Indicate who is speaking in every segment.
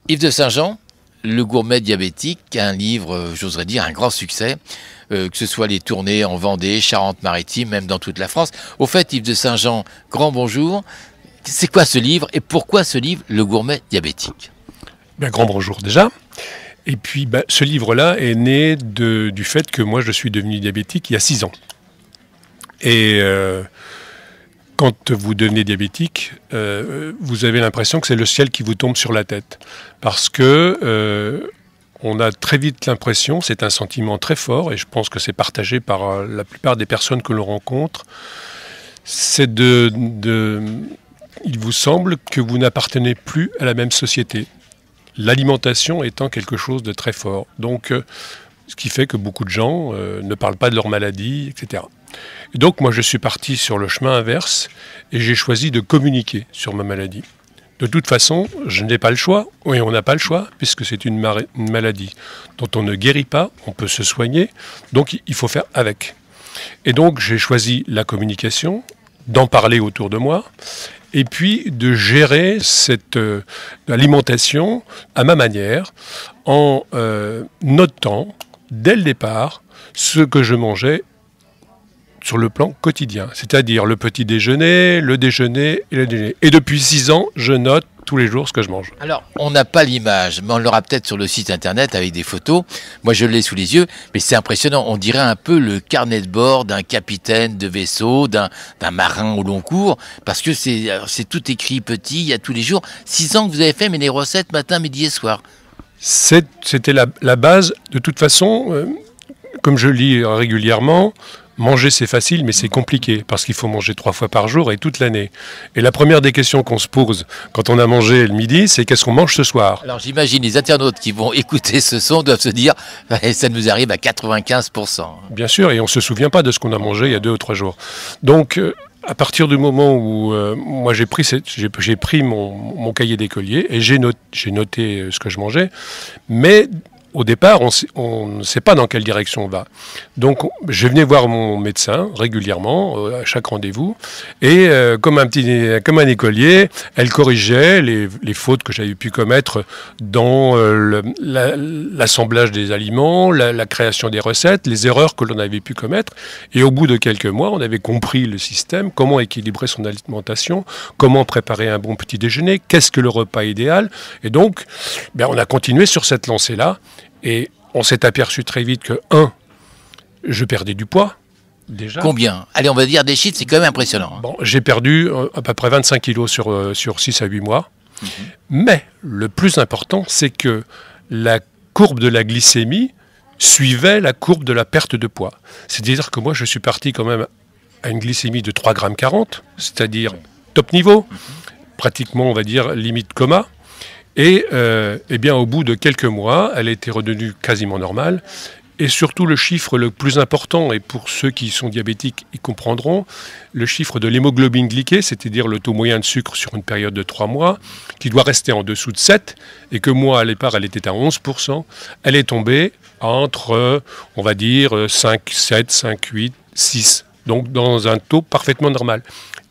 Speaker 1: Yves de Saint-Jean, le gourmet diabétique, un livre, j'oserais dire, un grand succès, que ce soit les tournées en Vendée, Charente-Maritime, même dans toute la France. Au fait, Yves de Saint-Jean, grand bonjour. C'est quoi ce livre et pourquoi ce livre, le gourmet diabétique?
Speaker 2: Bien, grand bonjour déjà. Et puis, ce livre-là est né du fait que moi, je suis devenu diabétique il y a 6 ans. Et quand vous devenez diabétique, vous avez l'impression que c'est le ciel qui vous tombe sur la tête. Parce que on a très vite l'impression, c'est un sentiment très fort, et je pense que c'est partagé par la plupart des personnes que l'on rencontre, c'est il vous semble que vous n'appartenez plus à la même société. L'alimentation étant quelque chose de très fort. Donc, ce qui fait que beaucoup de gens ne parlent pas de leur maladie, etc. Et donc, moi, je suis parti sur le chemin inverse et j'ai choisi de communiquer sur ma maladie. De toute façon, je n'ai pas le choix, et on n'a pas le choix, puisque c'est une maladie dont on ne guérit pas, on peut se soigner, donc il faut faire avec. Et donc, j'ai choisi la communication, d'en parler autour de moi, et puis de gérer cette alimentation à ma manière, en notant dès le départ ce que je mangeais sur le plan quotidien, c'est-à-dire le petit déjeuner, le déjeuner et le dîner. Et depuis 6 ans, je note tous les jours ce que je mange.
Speaker 1: Alors, on n'a pas l'image, mais on l'aura peut-être sur le site internet avec des photos. Moi, je l'ai sous les yeux, mais c'est impressionnant. On dirait un peu le carnet de bord d'un capitaine de vaisseau, d'un marin au long cours, parce que c'est tout écrit petit, il y a tous les jours. 6 ans que vous avez fait, mais les recettes matin, midi et soir.
Speaker 2: C'était la base. De toute façon, comme je lis régulièrement, manger c'est facile, mais c'est compliqué, parce qu'il faut manger 3 fois par jour et toute l'année. Et la première des questions qu'on se pose quand on a mangé le midi, c'est qu'est-ce qu'on mange ce soir?
Speaker 1: Alors j'imagine les internautes qui vont écouter ce son doivent se dire, ça nous arrive à 95%.
Speaker 2: Bien sûr, et on ne se souvient pas de ce qu'on a mangé il y a 2 ou 3 jours. Donc, à partir du moment où moi j'ai pris mon cahier d'écolier et j'ai noté ce que je mangeais, mais au départ, on ne sait pas dans quelle direction on va. Donc, je venais voir mon médecin régulièrement, à chaque rendez-vous, et comme un écolier, elle corrigeait les fautes que j'avais pu commettre dans l'assemblage des aliments, la création des recettes, les erreurs que l'on avait pu commettre. Et au bout de quelques mois, on avait compris le système, comment équilibrer son alimentation, comment préparer un bon petit déjeuner, qu'est-ce que le repas idéal. Et donc, on a continué sur cette lancée-là. Et on s'est aperçu très vite que, je perdais du poids, déjà.
Speaker 1: Combien? Allez, on va dire des chiffres, c'est quand même impressionnant.
Speaker 2: Bon, j'ai perdu à peu près 25 kilos sur 6 à 8 mois. Mais le plus important, c'est que la courbe de la glycémie suivait la courbe de la perte de poids. C'est-à-dire que moi, je suis parti quand même à une glycémie de 3,40 g, c'est-à-dire top niveau, pratiquement, on va dire, limite coma. Et au bout de quelques mois, elle était redevenue quasiment normale. Et surtout, le chiffre le plus important, et pour ceux qui sont diabétiques, ils comprendront, le chiffre de l'hémoglobine glyquée, c'est-à-dire le taux moyen de sucre sur une période de 3 mois, qui doit rester en dessous de 7, et que moi, à l'époque, elle était à 11%, elle est tombée entre, on va dire, 5, 7, 5, 8, 6, donc dans un taux parfaitement normal.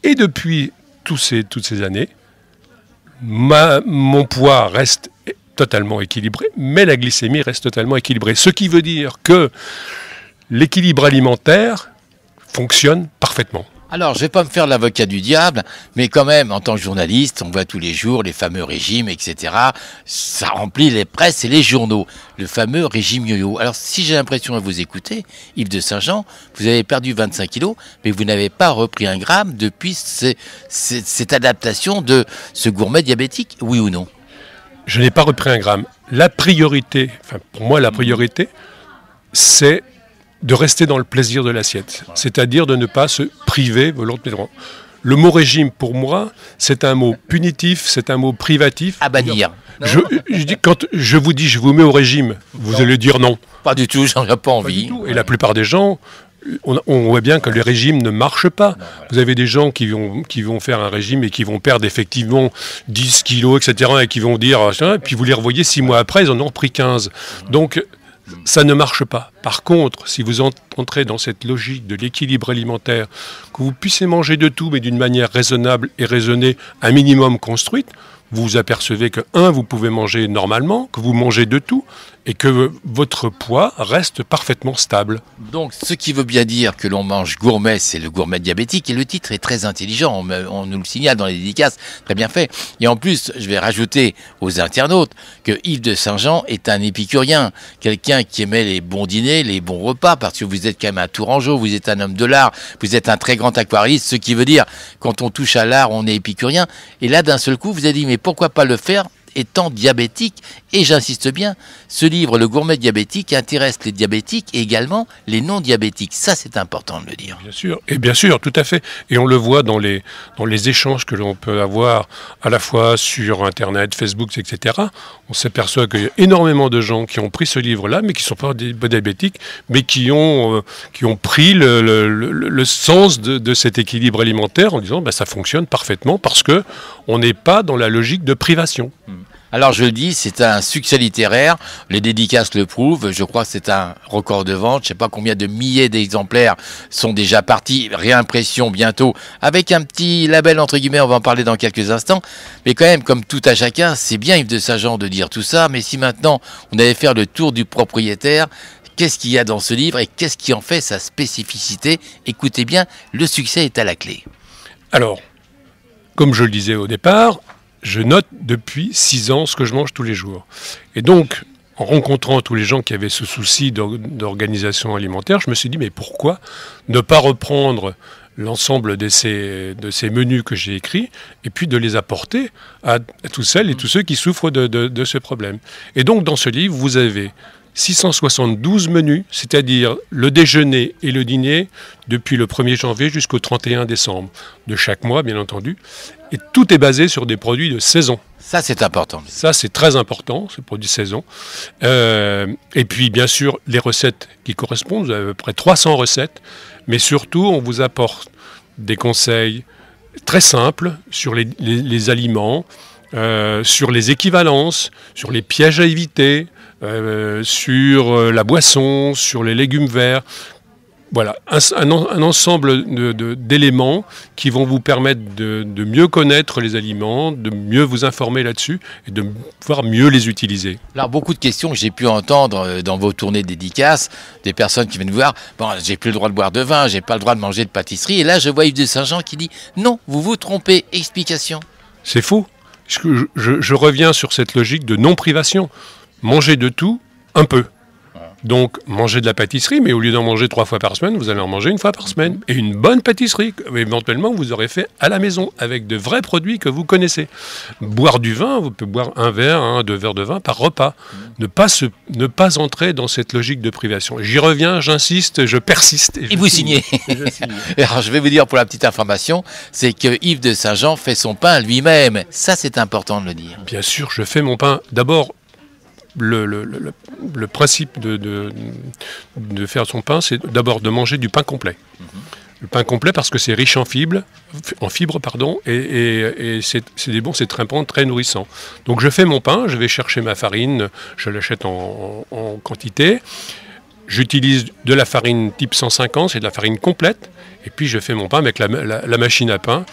Speaker 2: Et depuis toutes ces années, mon poids reste totalement équilibré, mais la glycémie reste totalement équilibrée. Ce qui veut dire que l'équilibre alimentaire fonctionne parfaitement.
Speaker 1: Alors, je ne vais pas me faire l'avocat du diable, mais quand même, en tant que journaliste, on voit tous les jours les fameux régimes, etc. Ça remplit les presses et les journaux. Le fameux régime yo-yo. Alors, si j'ai l'impression à vous écouter, Yves de Saint-Jean, vous avez perdu 25 kilos, mais vous n'avez pas repris 1 gramme depuis cette adaptation de ce gourmet diabétique, oui ou non?
Speaker 2: Je n'ai pas repris 1 gramme. La priorité, pour moi, la priorité, c'est de rester dans le plaisir de l'assiette, c'est-à-dire de ne pas se priver volontairement. Le mot régime, pour moi, c'est un mot punitif, c'est un mot privatif. À
Speaker 1: bannir.
Speaker 2: Quand je vous dis je vous mets au régime, vous allez dire non.
Speaker 1: Pas du tout, j'en ai pas envie.
Speaker 2: Pas du tout. Et la plupart des gens, on voit bien que les régimes ne marchent pas. Non, voilà. Vous avez des gens qui vont faire un régime et qui vont perdre effectivement 10 kilos, etc. et qui vont dire, et puis vous les revoyez 6 mois après, ils en ont repris 15. Donc, ça ne marche pas. Par contre, si vous entrez dans cette logique de l'équilibre alimentaire, que vous puissiez manger de tout, mais d'une manière raisonnable et raisonnée, un minimum construite, vous vous apercevez que, vous pouvez manger normalement, que vous mangez de tout, et que votre poids reste parfaitement stable.
Speaker 1: Donc, ce qui veut bien dire que l'on mange gourmet, c'est le gourmet diabétique, et le titre est très intelligent, on nous le signale dans les dédicaces, très bien fait. Et en plus, je vais rajouter aux internautes que Yves de Saint-Jean est un épicurien, quelqu'un qui aimait les bons dîners, les bons repas, parce que vous êtes quand même un Tourangeau, vous êtes un homme de l'art, vous êtes un très grand aquarelliste, ce qui veut dire, quand on touche à l'art, on est épicurien. Et là, d'un seul coup, vous avez dit, mais pourquoi pas le faire étant diabétique? Et j'insiste bien, ce livre, Le Gourmet diabétique, intéresse les diabétiques et également les non-diabétiques. Ça, c'est important de le dire.
Speaker 2: Bien sûr, et bien sûr, tout à fait. Et on le voit dans les échanges que l'on peut avoir à la fois sur Internet, Facebook, etc. On s'aperçoit qu'il y a énormément de gens qui ont pris ce livre-là, mais qui ne sont pas diabétiques, mais qui ont pris le sens de cet équilibre alimentaire en disant ça fonctionne parfaitement parce qu'on n'est pas dans la logique de privation.
Speaker 1: Alors je le dis, c'est un succès littéraire, les dédicaces le prouvent, je crois que c'est un record de vente, je ne sais pas combien de milliers d'exemplaires sont déjà partis, réimpression bientôt, avec un petit label entre guillemets, on va en parler dans quelques instants, mais quand même, comme tout à chacun, c'est bien Yves de Saint-Jean de dire tout ça, mais si maintenant on allait faire le tour du propriétaire, qu'est-ce qu'il y a dans ce livre et qu'est-ce qui en fait sa spécificité? Écoutez bien, le succès est à la clé.
Speaker 2: Alors, comme je le disais au départ, je note depuis 6 ans ce que je mange tous les jours. Et donc, en rencontrant tous les gens qui avaient ce souci d'organisation alimentaire, je me suis dit, mais pourquoi ne pas reprendre l'ensemble de ces menus que j'ai écrits et puis de les apporter à toutes celles et tous ceux qui souffrent de ce problème. Et donc, dans ce livre, vous avez 672 menus, c'est-à-dire le déjeuner et le dîner depuis le 1er janvier jusqu'au 31 décembre de chaque mois, bien entendu. Et tout est basé sur des produits de saison.
Speaker 1: Ça, c'est important.
Speaker 2: Ça, c'est très important, ces produits de saison. Et puis, bien sûr, les recettes qui correspondent. Vous avez à peu près 300 recettes. Mais surtout, on vous apporte des conseils très simples sur les aliments, sur les équivalences, sur les pièges à éviter, sur la boisson, sur les légumes verts. Voilà, un ensemble d'éléments qui vont vous permettre de mieux connaître les aliments, de mieux vous informer là-dessus et de pouvoir mieux les utiliser.
Speaker 1: Alors, beaucoup de questions que j'ai pu entendre dans vos tournées dédicaces, des personnes qui viennent vous voir, bon, j'ai plus le droit de boire de vin, j'ai pas le droit de manger de pâtisserie, et là, je vois Yves de Saint-Jean qui dit, non, vous vous trompez, explication.
Speaker 2: C'est faux. Je reviens sur cette logique de non-privation. Manger de tout, un peu. Donc, manger de la pâtisserie, mais au lieu d'en manger 3 fois par semaine, vous allez en manger 1 fois par semaine. Et une bonne pâtisserie, éventuellement, vous aurez fait à la maison, avec de vrais produits que vous connaissez. Boire du vin, vous pouvez boire 1 verre, 2 verres de vin par repas. Ne pas entrer dans cette logique de privation. J'y reviens, j'insiste, je persiste.
Speaker 1: Et vous signez. Alors, je vais vous dire pour la petite information, c'est que Yves de Saint-Jean fait son pain lui-même. Ça, c'est important de le dire.
Speaker 2: Bien sûr, je fais mon pain. D'abord, le principe de faire son pain, c'est d'abord de manger du pain complet. Le pain complet parce que c'est riche en fibres, et c'est bon, c'est très bon, très nourrissant. Donc je fais mon pain, je vais chercher ma farine, je l'achète en quantité. J'utilise de la farine type 150, c'est de la farine complète, et puis je fais mon pain avec la machine à pain.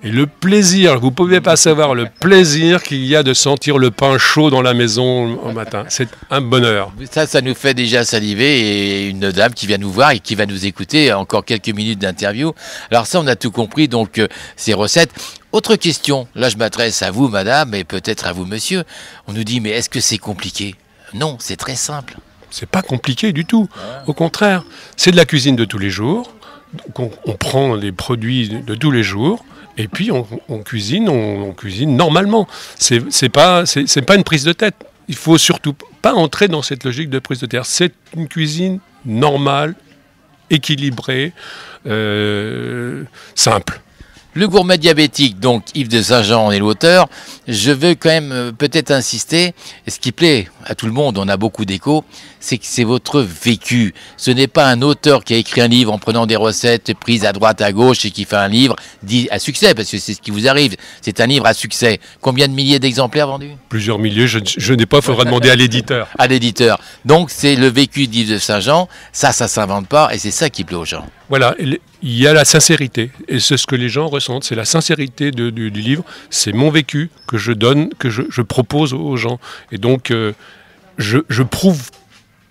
Speaker 2: Et le plaisir, vous ne pouvez pas savoir le plaisir qu'il y a de sentir le pain chaud dans la maison au matin. C'est un bonheur.
Speaker 1: Ça nous fait déjà saliver, et une dame qui vient nous voir et qui va nous écouter, encore quelques minutes d'interview. Alors ça, on a tout compris, donc ces recettes. Autre question, là je m'adresse à vous madame et peut-être à vous monsieur. On nous dit mais est-ce que c'est compliqué? Non, c'est très simple.
Speaker 2: C'est pas compliqué du tout. Au contraire, c'est de la cuisine de tous les jours. Donc on prend les produits de tous les jours. Et puis on cuisine normalement. C'est pas une prise de tête. Il faut surtout pas entrer dans cette logique de prise de tête. C'est une cuisine normale, équilibrée, simple.
Speaker 1: Le gourmet diabétique, donc Yves de Saint-Jean en est l'auteur. Je veux quand même peut-être insister, ce qui plaît à tout le monde, on a beaucoup d'échos, c'est que c'est votre vécu. Ce n'est pas un auteur qui a écrit un livre en prenant des recettes prises à droite, à gauche et qui fait un livre dit à succès, parce que c'est ce qui vous arrive. C'est un livre à succès. Combien de milliers d'exemplaires vendus?
Speaker 2: Plusieurs milliers, je n'ai pas, il faudra demander à l'éditeur.
Speaker 1: À l'éditeur. Donc c'est le vécu d'Yves de Saint-Jean, ça s'invente pas et c'est ça qui plaît aux gens.
Speaker 2: Voilà, il y a la sincérité. Et c'est ce que les gens ressentent, c'est la sincérité du livre. C'est mon vécu que je donne, que je propose aux gens. Et donc, je prouve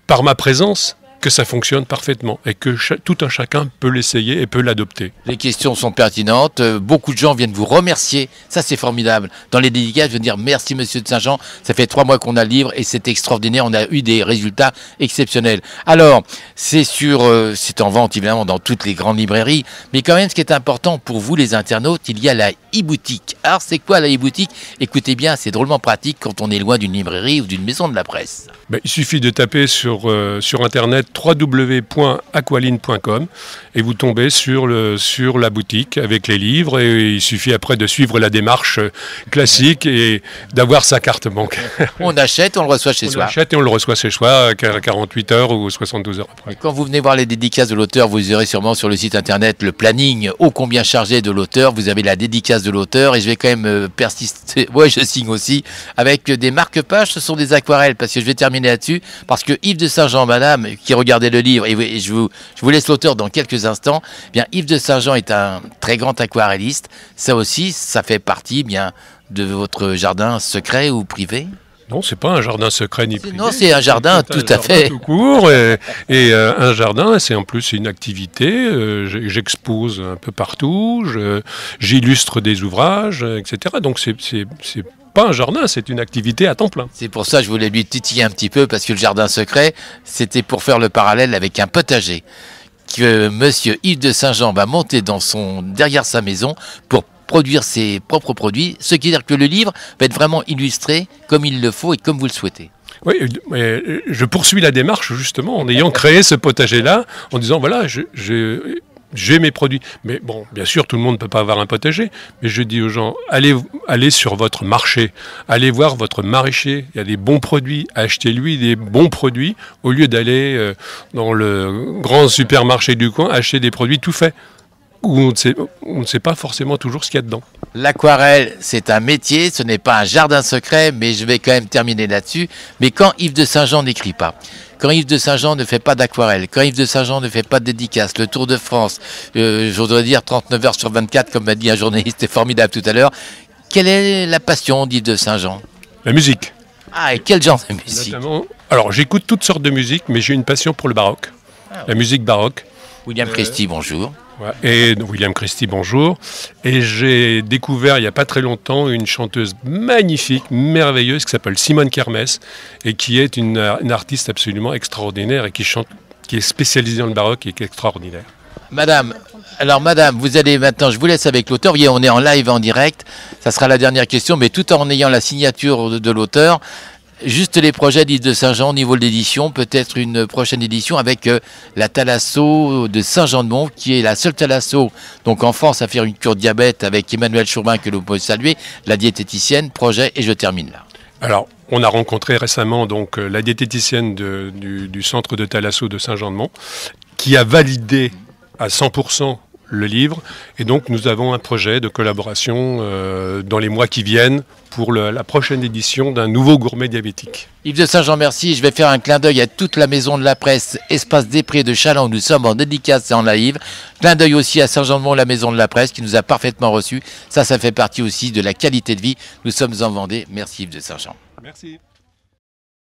Speaker 2: par ma présence que ça fonctionne parfaitement et que tout un chacun peut l'essayer et peut l'adopter.
Speaker 1: Les questions sont pertinentes, beaucoup de gens viennent vous remercier, ça c'est formidable. Dans les dédicaces, je veux dire merci Monsieur de Saint-Jean, ça fait 3 mois qu'on a le livre et c'est extraordinaire, on a eu des résultats exceptionnels. Alors, c'est en vente évidemment dans toutes les grandes librairies, mais quand même ce qui est important pour vous les internautes, il y a la e-boutique. Alors c'est quoi la e-boutique? Écoutez bien, c'est drôlement pratique quand on est loin d'une librairie ou d'une maison de la presse.
Speaker 2: Il suffit de taper sur internet www.aqualine.com et vous tombez sur la boutique avec les livres et il suffit après de suivre la démarche classique et d'avoir sa carte bancaire.
Speaker 1: On achète, on le reçoit chez soi.
Speaker 2: On achète et on le reçoit chez soi à 48 heures ou 72 heures après.
Speaker 1: Et quand vous venez voir les dédicaces de l'auteur, vous verrez sûrement sur le site internet le planning ô combien chargé de l'auteur. Vous avez la dédicace de l'auteur et je vais quand même persister. Ouais, je signe aussi avec des marque-pages. Ce sont des aquarelles parce que je vais terminer là-dessus parce que Yves de Saint-Jean, madame, qui regardait le livre, et je vous laisse l'auteur dans quelques instants, bien Yves de Saint-Jean est un très grand aquarelliste. Ça aussi, ça fait partie bien de votre jardin secret ou privé?
Speaker 2: Non, c'est pas un jardin secret ni privé.
Speaker 1: Non, c'est un jardin tout à fait.
Speaker 2: Tout court et un jardin, c'est en plus une activité. J'expose un peu partout, j'illustre des ouvrages, etc. Donc c'est pas un jardin, c'est une activité à temps plein. C'est
Speaker 1: pour ça que je voulais lui titiller un petit peu, parce que le jardin secret, c'était pour faire le parallèle avec un potager que monsieur Yves de Saint-Jean va monter derrière sa maison pour produire ses propres produits, ce qui veut dire que le livre va être vraiment illustré comme il le faut et comme vous le souhaitez.
Speaker 2: Oui, je poursuis la démarche justement en ayant créé ce potager-là, en disant voilà, j'ai mes produits. Mais bon, bien sûr, tout le monde ne peut pas avoir un potager. Mais je dis aux gens, allez sur votre marché. Allez voir votre maraîcher. Il y a des bons produits. Achetez-lui des bons produits au lieu d'aller dans le grand supermarché du coin acheter des produits tout faits, où on ne sait pas forcément toujours ce qu'il y a dedans.
Speaker 1: L'aquarelle, c'est un métier, ce n'est pas un jardin secret, mais je vais quand même terminer là-dessus. Mais quand Yves de Saint-Jean n'écrit pas, quand Yves de Saint-Jean ne fait pas d'aquarelle, quand Yves de Saint-Jean ne fait pas de dédicace, le Tour de France, je voudrais dire 39 heures sur 24, comme m'a dit un journaliste formidable tout à l'heure, quelle est la passion d'Yves de Saint-Jean?
Speaker 2: La musique.
Speaker 1: Ah, et quel genre de musique?
Speaker 2: Notamment, alors j'écoute toutes sortes de musique, mais j'ai une passion pour le baroque, la musique baroque.
Speaker 1: William Christie, bonjour.
Speaker 2: Et William Christie, bonjour. Et j'ai découvert il n'y a pas très longtemps une chanteuse magnifique, merveilleuse, qui s'appelle Simone Kermès, et qui est une artiste absolument extraordinaire et qui est spécialisée dans le baroque et qui est extraordinaire.
Speaker 1: Madame, vous allez maintenant, je vous laisse avec l'auteur. On est en live, en direct. Ça sera la dernière question, mais tout en ayant la signature de l'auteur. Juste les projets d'Yves de Saint-Jean au niveau de l'édition, peut-être une prochaine édition avec la Thalasso de Saint-Jean-de-Mont, qui est la seule Thalasso donc en France à faire une cure diabète avec Emmanuelle Chourbin, que l'on peut saluer, la diététicienne. Projet, et je termine là.
Speaker 2: Alors, on a rencontré récemment donc la diététicienne du centre de Thalasso de Saint-Jean-de-Mont, qui a validé à 100% le livre, et donc nous avons un projet de collaboration dans les mois qui viennent pour la prochaine édition d'un nouveau gourmet diabétique.
Speaker 1: Yves de Saint-Jean, merci. Je vais faire un clin d'œil à toute la maison de la presse, Espace des Prés de Châlons, où nous sommes en dédicace et en live. Clin d'œil aussi à Saint-Jean-de-Mont, la maison de la presse, qui nous a parfaitement reçus. Ça fait partie aussi de la qualité de vie. Nous sommes en Vendée. Merci Yves de Saint-Jean.
Speaker 2: Merci.